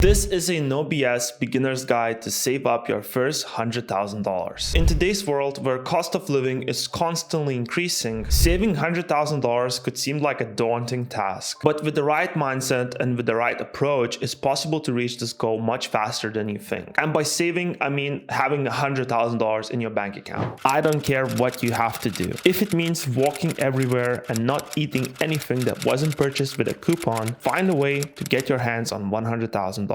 This is a no BS beginner's guide to save up your first $100,000. In today's world where cost of living is constantly increasing, saving $100,000 could seem like a daunting task. But with the right mindset and with the right approach, it's possible to reach this goal much faster than you think. And by saving, I mean having $100,000 in your bank account. I don't care what you have to do. If it means walking everywhere and not eating anything that wasn't purchased with a coupon, find a way to get your hands on $100,000.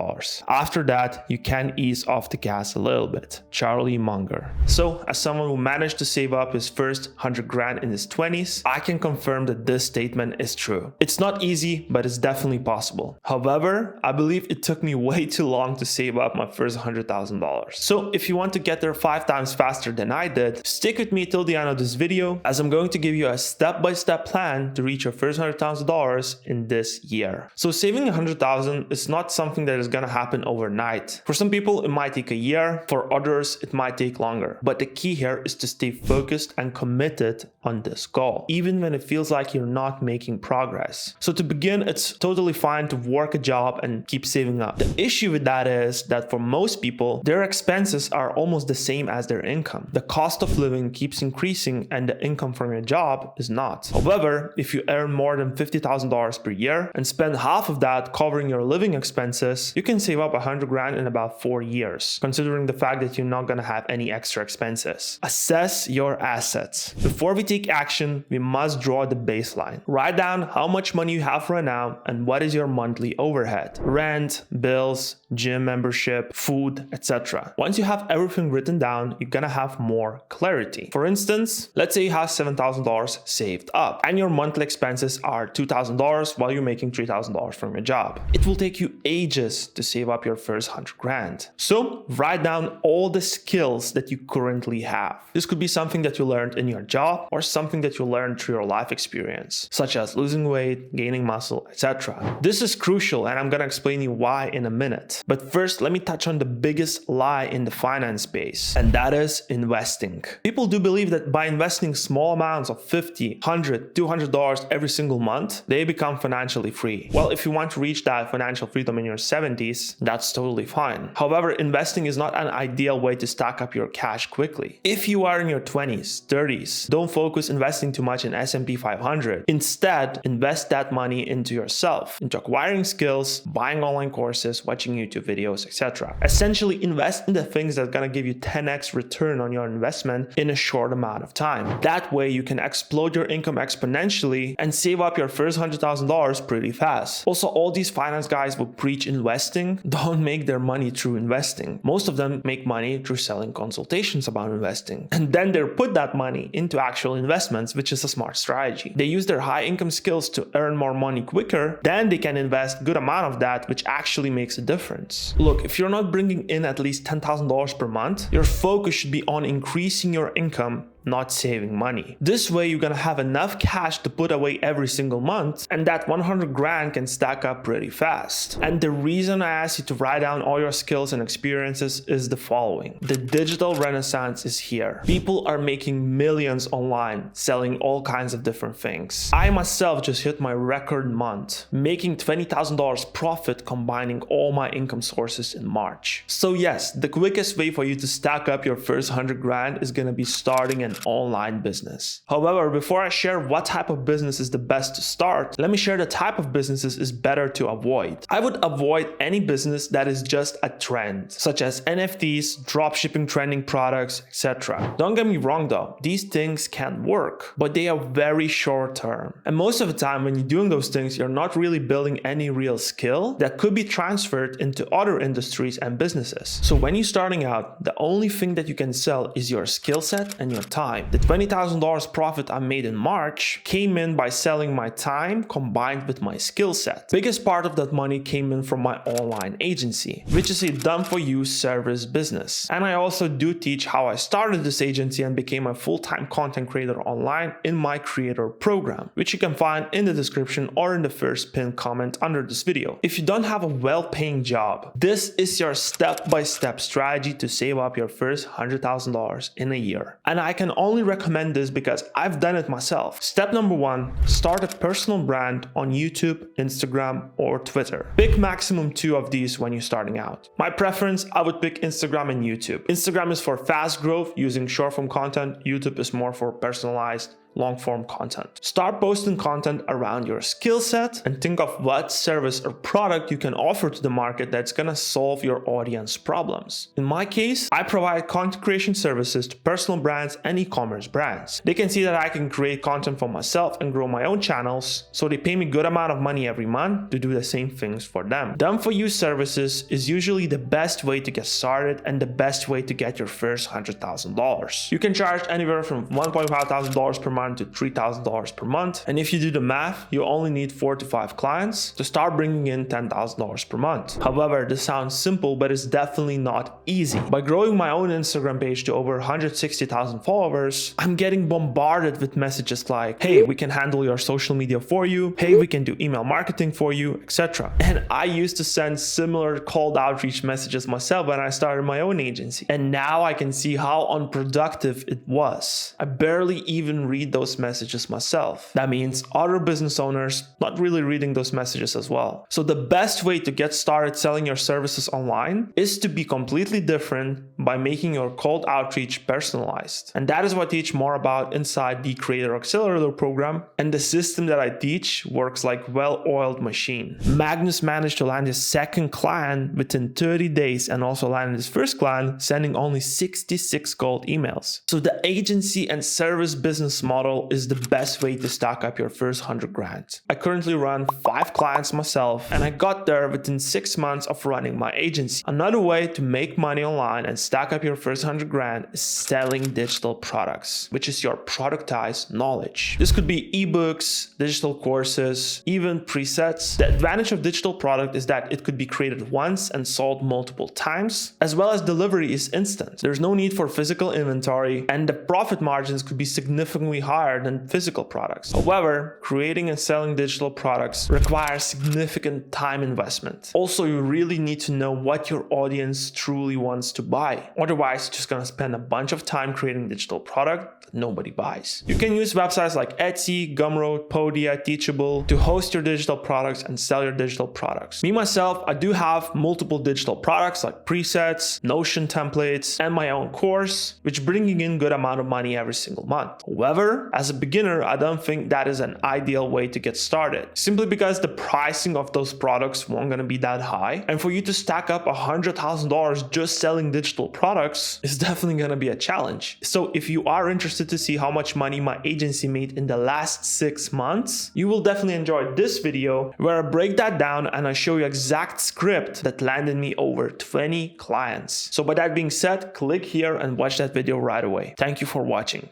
After that, you can ease off the gas a little bit. Charlie Munger. So, as someone who managed to save up his first 100 grand in his 20s, I can confirm that this statement is true. It's not easy, but it's definitely possible. However, I believe it took me way too long to save up my first $100,000. So, if you want to get there 5 times faster than I did, stick with me till the end of this video, as I'm going to give you a step-by-step plan to reach your first $100,000 in this year. So, saving $100,000 is not something that is going to happen overnight. For some people, it might take a year. For others, it might take longer. But the key here is to stay focused and committed on this goal, even when it feels like you're not making progress. So to begin, it's totally fine to work a job and keep saving up. The issue with that is that for most people, their expenses are almost the same as their income. The cost of living keeps increasing and the income from your job is not. However, if you earn more than $50,000 per year and spend half of that covering your living expenses, you can save up 100 grand in about 4 years, considering the fact that you're not going to have any extra expenses. Assess your assets. Before we take action, we must draw the baseline. Write down how much money you have right now and what is your monthly overhead. Rent, bills, gym membership, food, etc. Once you have everything written down, you're gonna have more clarity. For instance, let's say you have $7,000 saved up and your monthly expenses are $2,000 while you're making $3,000 from your job. It will take you ages to save up your first 100 grand. So write down all the skills that you currently have. This could be something that you learned in your job or something that you learned through your life experience, such as losing weight, gaining muscle, etc. This is crucial and I'm gonna explain you why in a minute. But first, let me touch on the biggest lie in the finance space, and that is investing. People do believe that by investing small amounts of $50, $100, $200 every single month, they become financially free. Well, if you want to reach that financial freedom in your 70s, that's totally fine. However, investing is not an ideal way to stack up your cash quickly. If you are in your 20s, 30s, don't focus investing too much in S&P 500. Instead, invest that money into yourself, into acquiring skills, buying online courses, watching YouTube videos, etc. Essentially, invest in the things that are gonna give you 10x return on your investment in a short amount of time. That way, you can explode your income exponentially and save up your first $100,000 pretty fast. Also, all these finance guys will preach investing don't make their money through investing. Most of them make money through selling consultations about investing. And then they put that money into actual investments, which is a smart strategy. They use their high income skills to earn more money quicker, then they can invest a good amount of that, which actually makes a difference. Look, if you're not bringing in at least $10,000 per month, your focus should be on increasing your income, not saving money. This way, you're gonna have enough cash to put away every single month, and that 100 grand can stack up pretty fast. And the reason I asked you to write down all your skills and experiences is the following. The digital renaissance is here. People are making millions online, selling all kinds of different things. I myself just hit my record month, making $20,000 profit combining all my income sources in March. So yes, the quickest way for you to stack up your first 100 grand is gonna be starting an online business. However, before I share what type of business is the best to start, let me share the type of businesses is better to avoid. I would avoid any business that is just a trend, such as NFTs, dropshipping trending products, etc. Don't get me wrong though, these things can work, but they are very short term. And most of the time when you're doing those things, you're not really building any real skill that could be transferred into other industries and businesses. So when you're starting out, the only thing that you can sell is your skill set and your time. The $20,000 profit I made in March came in by selling my time combined with my skill set. Biggest part of that money came in from my online agency, which is a done-for-you service business. And I also do teach how I started this agency and became a full-time content creator online in my creator program, which you can find in the description or in the first pinned comment under this video. If you don't have a well-paying job, this is your step-by-step strategy to save up your first $100,000 in a year. And I can only recommend this because I've done it myself. Step number 1, start a personal brand on YouTube, Instagram, or Twitter. Pick maximum 2 of these when you're starting out. My preference, I would pick Instagram and YouTube. Instagram is for fast growth using short form content. YouTube is more for personalized long form content. Start posting content around your skill set and think of what service or product you can offer to the market that's gonna solve your audience problems. In my case, I provide content creation services to personal brands and e-commerce brands. They can see that I can create content for myself and grow my own channels, so they pay me a good amount of money every month to do the same things for them. Done for you services is usually the best way to get started and the best way to get your first $100,000. You can charge anywhere from $1,500 per month to $3,000 per month. And if you do the math, you only need 4 to 5 clients to start bringing in $10,000 per month. However, this sounds simple, but it's definitely not easy. By growing my own Instagram page to over 160,000 followers, I'm getting bombarded with messages like, hey, we can handle your social media for you. Hey, we can do email marketing for you, etc. And I used to send similar cold outreach messages myself when I started my own agency. And now I can see how unproductive it was. I barely even read those messages myself. That means other business owners not really reading those messages as well. So the best way to get started selling your services online is to be completely different by making your cold outreach personalized. And that is what I teach more about inside the Creator Accelerator program. And the system that I teach works like well-oiled machine. Magnus managed to land his second client within 30 days and also landed his first client sending only 66 cold emails. So the agency and service business model is the best way to stack up your first 100 grand. I currently run 5 clients myself and I got there within 6 months of running my agency. Another way to make money online and stack up your first 100 grand is selling digital products, which is your productized knowledge. This could be ebooks, digital courses, even presets. The advantage of digital product is that it could be created once and sold multiple times, as well as delivery is instant. There's no need for physical inventory and the profit margins could be significantly higher than physical products. However, creating and selling digital products requires significant time investment. Also, you really need to know what your audience truly wants to buy. Otherwise, you're just gonna spend a bunch of time creating digital product that nobody buys. You can use websites like Etsy, Gumroad, Podia, Teachable to host your digital products and sell your digital products. Me, myself, I do have multiple digital products like presets, Notion templates, and my own course, which bringing in good amount of money every single month. However, as a beginner, I don't think that is an ideal way to get started, simply because the pricing of those products won't gonna be that high. And for you to stack up $100,000 just selling digital products is definitely gonna be a challenge. So if you are interested to see how much money my agency made in the last 6 months, you will definitely enjoy this video where I break that down and I show you exact script that landed me over 20 clients. So by that being said, click here and watch that video right away. Thank you for watching.